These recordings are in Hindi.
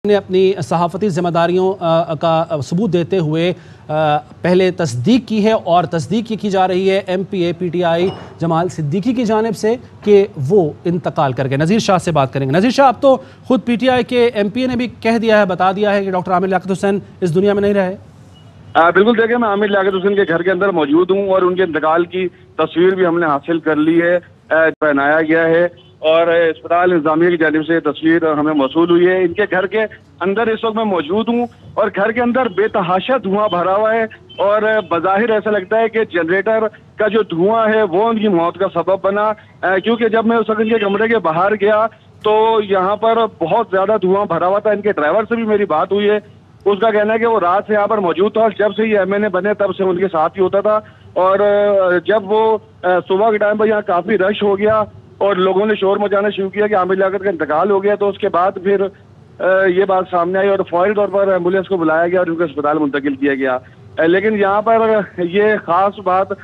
ने अपनी सहाफ़ती जिम्मेदारियों का सबूत देते हुए पहले तस्दीक की है और तस्दीक ये की जा रही है MPA PTI जमाल सिद्दीकी की जानिब से कि वो इंतकाल कर गए। नज़ीर शाह से बात करेंगे। नज़ीर शाह, अब तो खुद PTI के MPA ने भी कह दिया है, बता दिया है कि डॉक्टर आमिर लियाकत हुसैन इस दुनिया में नहीं रहे। बिल्कुल, देखिए मैं आमिर लियाकत हुसैन के घर के अंदर मौजूद हूँ और उनके इंतकाल की तस्वीर भी हमने हासिल कर ली है, पहनाया गया है और अस्पताल इंतजामिया की जानिब से तस्वीर हमें मौसूल हुई है। इनके घर के अंदर इस वक्त मैं मौजूद हूँ और घर के अंदर बेतहाशा धुआं भरा हुआ है और बज़ाहिर ऐसा लगता है कि जनरेटर का जो धुआं है वो उनकी मौत का सबब बना, क्योंकि जब मैं उस वक्त इनके कमरे के बाहर गया तो यहाँ पर बहुत ज्यादा धुआं भरा हुआ था। इनके ड्राइवर से भी मेरी बात हुई है, उसका कहना है कि वो रात से यहाँ पर मौजूद था और जब से ये MNA बने तब से उनके साथ ही होता था और जब वो सुबह के टाइम पर यहाँ काफी रश हो गया और लोगों ने शोर मचाना शुरू किया कि आमिर लियाकत का इंतकाल हो गया, तो उसके बाद फिर ये बात सामने आई और फौरी तौर पर एम्बुलेंस को बुलाया गया और उनको अस्पताल मुंतकिल किया गया। लेकिन यहाँ पर ये खास बात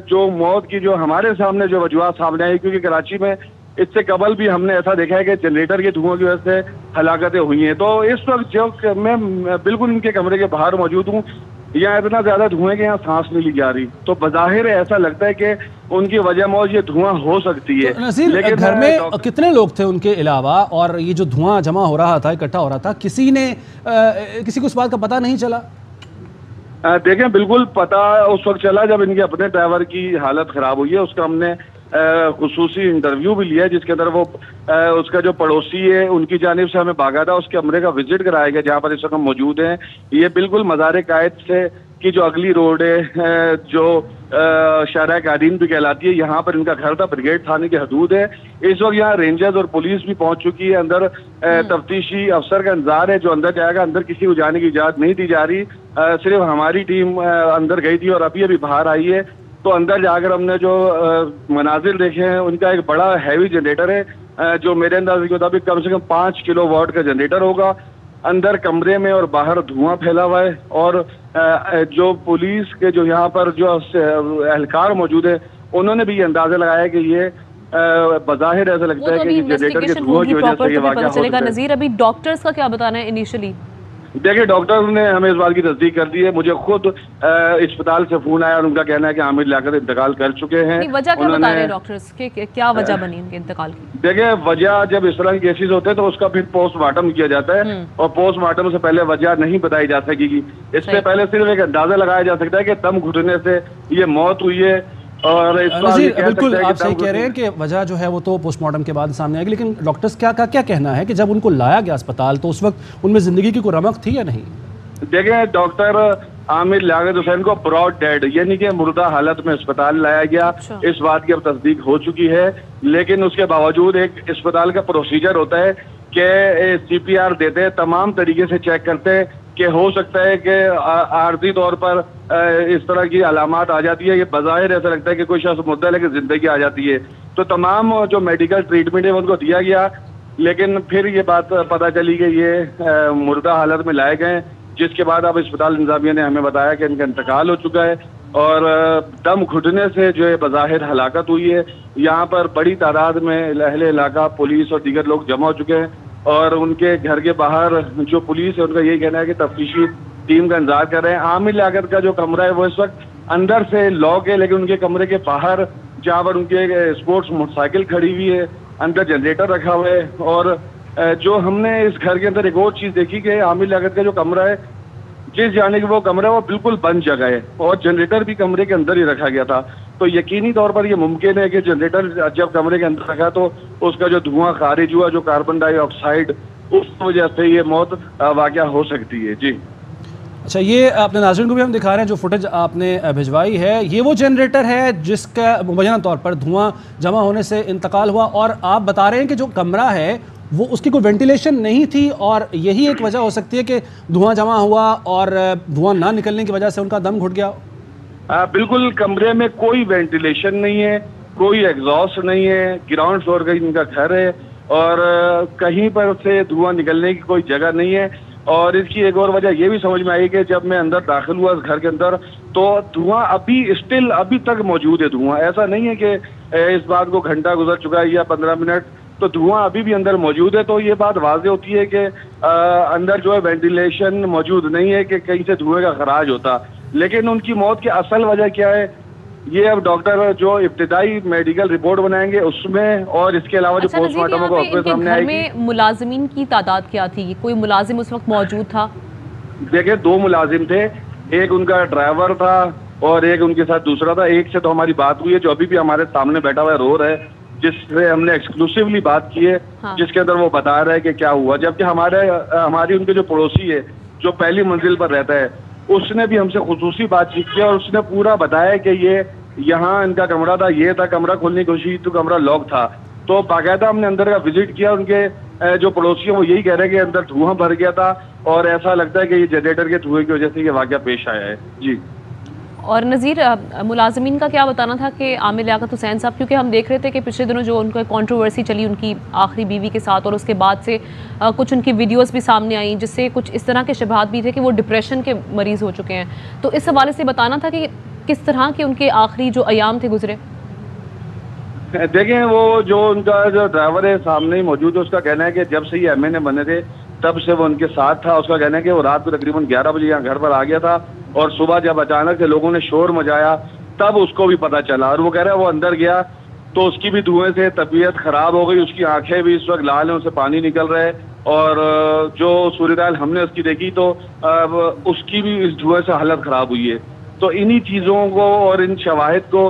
जो मौत की जो हमारे सामने जो वजूहात सामने आई, क्योंकि कराची में इससे कबल भी हमने ऐसा देखा है कि जनरेटर के धुआं की वजह से हलाकतें हुई हैं। तो इस वक्त जो मैं बिल्कुल इनके कमरे के बाहर मौजूद हूँ, यहाँ इतना ज्यादा धुएं कि यहाँ सांस नहीं ली जा रही, तो बज़ाहिर ऐसा लगता है कि उनकी वजह मौत ये धुआं हो सकती है। तो नज़ीर, घर में कितने लोग थे उनके अलावा और ये जो धुआं जमा हो रहा था, इकट्ठा हो रहा था, किसी को इस बात का पता नहीं चला? देखें, बिल्कुल पता उस वक्त चला जब इनके अपने ड्राइवर की हालत खराब हुई है। उसका हमने खुसूसी इंटरव्यू भी लिया जिसके अंदर वो उसका जो पड़ोसी है उनकी जानिब से हमें बाकायदा उसके कमरे का विजिट कराया गया जहाँ पर इस वक्त हम मौजूद हैं। ये बिल्कुल मज़ार कायद से की जो अगली रोड है जो शाहरा कादीन भी कहलाती है, यहाँ पर इनका घर था, ब्रिगेड थाने की हदूद है। इस वक्त यहाँ रेंजर्स और पुलिस भी पहुंच चुकी है। अंदर तफ्तीशी अफसर का इंतजार है जो अंदर जाएगा। अंदर किसी को जाने की इजाजत नहीं दी जा रही, सिर्फ हमारी टीम अंदर गई थी और अभी बाहर आई है। तो अंदर जाकर हमने जो मनाजिर देखे हैं, उनका एक बड़ा हैवी जनरेटर है जो मेरे अंदाजे के मुताबिक कम से कम 5 किलोवाट का जनरेटर होगा। अंदर कमरे में और बाहर धुआं फैला हुआ है और जो पुलिस के जो यहाँ पर जो एहलकार मौजूद है उन्होंने भी ये अंदाजा लगाया कि ये बज़ाहिर ऐसा लगता है कि जनरेटर के धुआं की वजह से ये वाक़या हो रहा है। नज़ीर, अभी डॉक्टर्स का क्या बताना है इनिशियली? देखिए, डॉक्टर ने हमें इस बात की तस्दीक कर दी है। मुझे खुद अस्पताल से फोन आया और उनका कहना है कि आमिर लियाकत इंतकाल कर चुके हैं। वजह क्या बता रहे हैं डॉक्टर्स के, क्या वजह बनी उनके इंतकाल की? देखिए, वजह जब इस तरह के केसेस होते हैं तो उसका फिर पोस्टमार्टम किया जाता है और पोस्टमार्टम से पहले वजह नहीं बताई जा सकेगी। इससे पहले सिर्फ एक अंदाजा लगाया जा सकता है कि दम घुटने से ये मौत हुई है। और बिल्कुल आप सही कह रहे हैं कि वजह जो है वो तो पोस्टमार्टम के बाद सामने आएगी, लेकिन डॉक्टर्स क्या कहना है कि जब उनको लाया गया अस्पताल तो उस वक्त उनमें जिंदगी की कोई रमक थी या नहीं? देखिए, डॉक्टर आमिर लियाकत हुसैन को ब्रॉड डेड यानी कि मुर्दा हालत में अस्पताल लाया गया। इस बात की अब तस्दीक हो चुकी है, लेकिन उसके बावजूद एक अस्पताल का प्रोसीजर होता है कि CPR देते हैं, तमाम तरीके से चेक करते हैं कि हो सकता है कि आर्जी तौर पर इस तरह की अलामात आ जाती है। ये बज़ाहिर ऐसा लगता है कि कोई शख्स मुद्दा लेकर जिंदगी आ जाती है, तो तमाम जो मेडिकल ट्रीटमेंट है उनको दिया गया, लेकिन फिर ये बात पता चली कि ये मुर्दा हालत में लाए गए, जिसके बाद अब अस्पताल इंतजामिया ने हमें बताया कि इनका इंतकाल हो चुका है और दम घुटने से जो है बज़ाहिर हलाकत हुई है। यहाँ पर बड़ी तादाद में अहले इलाका, पुलिस और दीगर लोग जमा हो चुके हैं और उनके घर के बाहर जो पुलिस है उनका यही कहना है कि तफ्तीशी टीम का इंतजार कर रहे हैं। आमिर लियाकत का जो कमरा है वो इस वक्त अंदर से लॉक है, लेकिन उनके कमरे के बाहर जहाँ पर उनके स्पोर्ट्स मोटरसाइकिल खड़ी हुई है, अंदर जनरेटर रखा हुआ है। और जो हमने इस घर के अंदर एक और चीज देखी कि आमिर लियाकत का जो कमरा है, जिस जाने की वो कमरा है वो बिल्कुल बंद जगह है और जनरेटर भी कमरे के अंदर ही रखा गया था। तो यकीनी तौर पर यह मुमकिन है कि जनरेटर जब कमरे के अंदर रखा तो उसका जो धुआं खारिज हुआ, जो कार्बन डाइऑक्साइड, उस वजह से ये मौत वाक़या हो सकती है। जी अच्छा, ये अपने नाज़रीन को भी हम दिखा रहे हैं जो फुटेज आपने भिजवाई है, ये वो जनरेटर है जिसका मुबैना तौर पर धुआं जमा होने से इंतकाल हुआ और आप बता रहे हैं कि जो कमरा है वो उसकी कोई वेंटिलेशन नहीं थी और यही एक वजह हो सकती है कि धुआं जमा हुआ और धुआं ना निकलने की वजह से उनका दम घुट गया। बिल्कुल, कमरे में कोई वेंटिलेशन नहीं है, कोई एग्जॉस्ट नहीं है, ग्राउंड फ्लोर का इनका घर है और कहीं पर से धुआं निकलने की कोई जगह नहीं है। और इसकी एक और वजह यह भी समझ में आई कि जब मैं अंदर दाखिल हुआ इस घर के अंदर तो धुआं अभी तक मौजूद है। धुआं ऐसा नहीं है कि इस बात को घंटा गुजर चुका है या 15 मिनट, तो धुआं अभी भी अंदर मौजूद है। तो ये बात वाज़ेह होती है कि अंदर जो है वेंटिलेशन मौजूद नहीं है कि कहीं से धुएं का खराज होता। लेकिन उनकी मौत की असल वजह क्या है, ये अब डॉक्टर जो इब्तिदाई मेडिकल रिपोर्ट बनाएंगे उसमें, और इसके अलावा जो पोस्टमार्टम होगा उसमें सामने आएगी। में मुलाजिमीन की तादाद क्या थी? कोई मुलाजिम उस वक्त मौजूद था? देखिए, 2 मुलाजिम थे, एक उनका ड्राइवर था और एक उनके साथ दूसरा था। एक से तो हमारी बात हुई है, जो अभी भी हमारे सामने बैठा हुआ है, रो रहा है, जिससे हमने एक्सक्लूसिवली बात की है। हाँ। जिसके अंदर वो बता रहा है कि क्या हुआ। जबकि हमारी उनके जो पड़ोसी है, जो पहली मंजिल पर रहता है, उसने भी हमसे खुसूसी बातचीत की और उसने पूरा बताया कि ये यहाँ इनका कमरा था, ये था, कमरा खोलने की कोशिश तो कमरा लॉक था। तो बाकायदा हमने अंदर का विजिट किया। उनके जो पड़ोसी हैं वो यही कह रहे हैं कि अंदर धुआं भर गया था और ऐसा लगता है कि ये जनरेटर के धुएं की वजह से ये वाकया पेश आया है। जी। और नज़ीर, मुलाजमीन का क्या बताना था कि आमिर लियाकत हुसैन साहब, क्योंकि हम देख रहे थे कि पिछले दिनों जो उनका कंट्रोवर्सी चली उनकी आखिरी बीवी के साथ, और उसके बाद से कुछ उनकी वीडियोस भी सामने आई जिससे कुछ इस तरह के शबहात भी थे कि वो डिप्रेशन के मरीज़ हो चुके हैं। तो इस हवाले से बताना था कि किस तरह के उनके आखिरी जो अयाम थे गुजरे। देखें, वो जो उनका जो ड्राइवर है सामने ही मौजूद है, उसका कहना है कि जब से ये MNA बने थे तब से वो उनके साथ था। उसका कहना है कि वो रात को तकरीबन 11 बजे यहाँ घर पर आ गया था और सुबह जब अचानक से लोगों ने शोर मचाया तब उसको भी पता चला। और वो कह रहा है वो अंदर गया तो उसकी भी धुएं से तबीयत खराब हो गई, उसकी आंखें भी इस वक्त लाल हैं, उससे पानी निकल रहा है। और जो सूरत हमने उसकी देखी तो उसकी भी इस धुएं से हालत खराब हुई है। तो इन्हीं चीज़ों को और इन शवाहिद को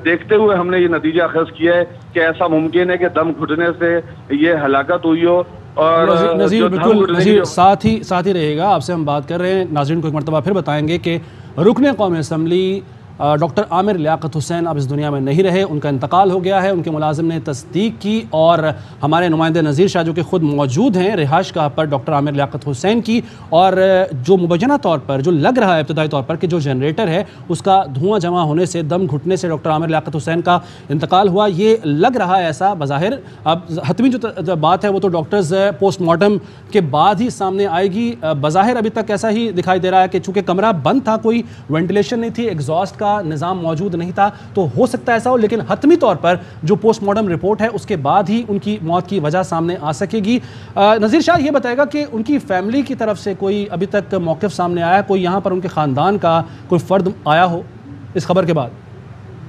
देखते हुए हमने ये नतीजा अखज़ किया है कि ऐसा मुमकिन है कि दम घुटने से ये हलाकत हुई हो। और नज़ीर बिल्कुल, नज़ीर साथ ही रहेगा, आपसे हम बात कर रहे हैं। नाज़रीन को एक मरतबा फिर बताएंगे कि रुकने कौमी असम्बली डॉक्टर आमिर लियाकत हुसैन अब इस दुनिया में नहीं रहे, उनका इंतकाल हो गया है। उनके मुलाजिम ने तस्दीक की और हमारे नुमाइंदे नज़ीर शाह जो कि ख़ुद मौजूद हैं रिहाइश गाह पर डॉक्टर आमिर लियाकत हुसैन की, और जो मुबैना तौर पर जो लग रहा है इब्तदाई तौर पर कि जो जनरेटर है उसका धुआं जमा होने से, दम घुटने से डॉक्टर आमिर लियाकत हुसैन का इंतकाल हुआ, ये लग रहा है ऐसा बज़ाहिर। अब हतमी जो बात है वो तो डॉक्टर्स पोस्टमार्टम के बाद ही सामने आएगी। बज़ाहिर अभी तक ऐसा ही दिखाई दे रहा है कि चूँकि कमरा बंद था, कोई वेंटिलेशन नहीं थी, एग्जॉस्ट का निज़ाम मौजूद नहीं था, तो हो सकता है ऐसा हो। लेकिन हतमी तौर पर जो पोस्टमार्टम रिपोर्ट है उसके बाद ही उनकी मौत की वजह सामने आ सकेगी। नज़ीर शाह ये बताएगा कि उनकी फैमिली की तरफ से कोई अभी तक मौक़िफ़ सामने आया, कोई यहाँ पर उनके ख़ानदान का कोई फ़र्द आया हो इस खबर के बाद?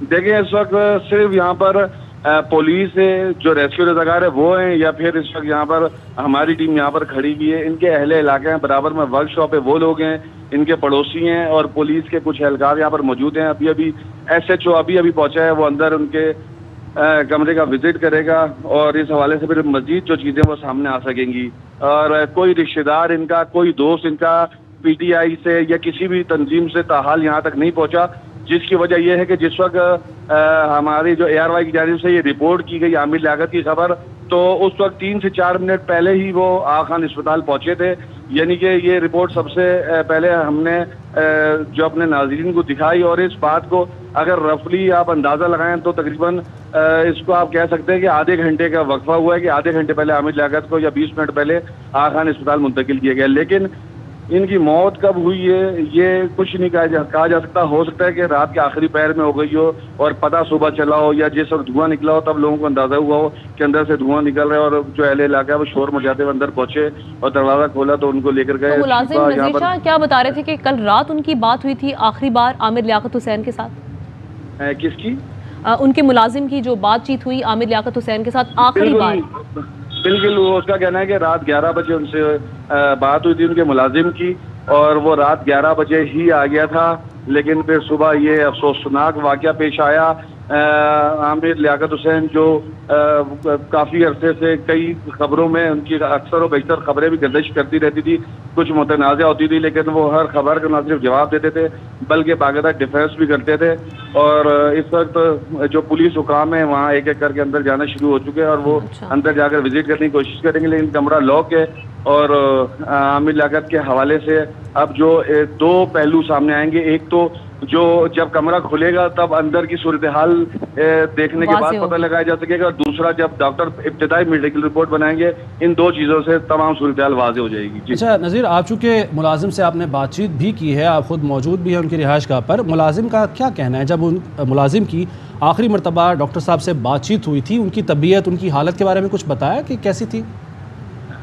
देखिए, इस वक्त सिर्फ यहाँ पर पुलिस है, जो रेस्क्यू रज़ाकार है वो हैं, या फिर इस वक्त यहाँ पर हमारी टीम यहाँ पर खड़ी हुई है। इनके अहले इलाके हैं, बराबर में वर्कशॉप है, वो लोग हैं, इनके पड़ोसी हैं और पुलिस के कुछ एहलकार यहाँ पर मौजूद हैं। अभी SHO अभी पहुंचा है, वो अंदर उनके कमरे का विजिट करेगा और इस हवाले से फिर मजीद जो चीज़ें वो सामने आ सकेंगी। और कोई रिश्तेदार इनका, कोई दोस्त इनका PTI से या किसी भी तंजीम से ताहाल यहाँ तक नहीं पहुँचा, जिसकी वजह यह है कि जिस वक्त हमारी जो ARY की जानिब से ये रिपोर्ट की गई आमिर लियाकत की खबर, तो उस वक्त 3 से 4 मिनट पहले ही वो आगा खान अस्पताल पहुंचे थे। यानी कि ये रिपोर्ट सबसे पहले हमने जो अपने नाज़रीन को दिखाई, और इस बात को अगर रफली आप अंदाज़ा लगाएं तो तकरीबन इसको आप कह सकते हैं कि आधे घंटे का वक्फा हुआ है कि आधे घंटे पहले आमिर लियाकत को या 20 मिनट पहले आगा खान अस्पताल मुंतकिल किया गया। लेकिन इनकी मौत कब हुई है ये कुछ नहीं कहा जा सकता। हो सकता है कि रात के आखिरी पैर में हो गई हो और पता सुबह चला हो, या जिस वक्त धुआं निकला हो तब लोगों को अंदाजा हुआ हो कि अंदर से धुआं निकल रहा है, और जो अहले इलाका है वो शोर मचाते हुए अंदर पहुंचे और दरवाजा खोला तो उनको लेकर गए। तो मुलाजिम नज़ीर शाह क्या बता रहे थे कि कल रात उनकी बात हुई थी आखिरी बार आमिर लियाकत हुसैन के साथ? किसकी? उनके मुलाजिम की जो बातचीत हुई आमिर लियाकत हुसैन के साथ आखिरी बार। बिल्कुल, वो उसका कहना है कि रात 11 बजे उनसे बात हुई थी उनके मुलाजिम की, और वो रात 11 बजे ही आ गया था। लेकिन फिर सुबह ये अफसोसनाक वाक़या पेश आया। आमिर लियाकत हुसैन जो काफ़ी अरसे से कई खबरों में उनकी अक्सर और बेशतर खबरें भी गर्दिश करती रहती थी, कुछ मुतनाज़ा होती थी, लेकिन वो हर खबर का न सिर्फ जवाब देते थे बल्कि बाकायदा डिफेंस भी करते थे। और इस वक्त जो पुलिस हुकाम है वहाँ एक एक करके अंदर जाना शुरू हो चुके हैं, और वो अंदर जाकर विजिट करने की कोशिश करेंगे। लेकिन कमरा लॉक है, और आमिर लियाकत के हवाले से अब जो 2 पहलू सामने आएंगे। एक तो जो जब कमरा खुलेगा तब अंदर की सूरत हाल देखने के बाद पता लगाया जा सकेगा, दूसरा जब डॉक्टर इब्तिदाई मेडिकल रिपोर्ट बनाएंगे, इन 2 चीज़ों से तमाम सूरत हाल वाज़ेह हो जाएगी। अच्छा नज़ीर, आप चूँकि मुलाजिम से आपने बातचीत भी की है, आप खुद मौजूद भी है उनकी रिहाइश गाह पर, मुलाजिम का क्या कहना है जब उन मुलाजिम की आखिरी मरतबा डॉक्टर साहब से बातचीत हुई थी, उनकी तबीयत, उनकी हालत के बारे में कुछ बताया कि कैसी थी?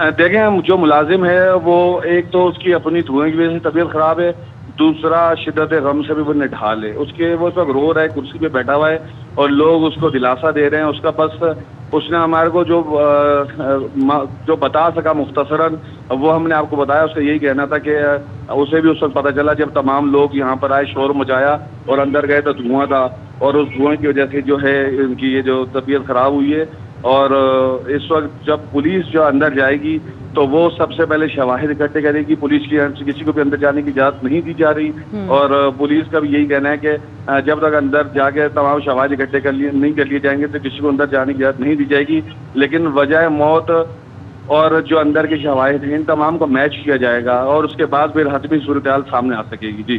देखें, जो मुलाजिम है वो एक तो उसकी अपनी धुएं की वजह से तबीयत खराब है, दूसरा शिद्दत गम से भी वो निढाल है। उसके वो इस वक्त रो रहा है, कुर्सी पे बैठा हुआ है और लोग उसको दिलासा दे रहे हैं। उसका बस उसने हमारे को जो बता सका मुख्तसरन वो हमने आपको बताया। उसका यही कहना था कि उसे भी उस वक्त पता चला जब तमाम लोग यहाँ पर आए, शोर मचाया और अंदर गए तो धुआं था, और उस धुएं की वजह से जो है इनकी ये जो तबीयत खराब हुई है। और इस वक्त जब पुलिस जो अंदर जाएगी तो वो सबसे पहले शवाहिद इकट्ठे करेगी। पुलिस की किसी को भी अंदर जाने की इजाजत नहीं दी जा रही, और पुलिस का भी यही कहना है कि जब तक अंदर जाके तमाम शवाहिद इकट्ठे नहीं कर लिए जाएंगे तो किसी को अंदर जाने की इजाजत नहीं दी जाएगी। लेकिन वजह मौत और जो अंदर के शवाहिद हैं इन तमाम को मैच किया जाएगा और उसके बाद फिर हतमी सूरत हाल सामने आ सकेगी। जी।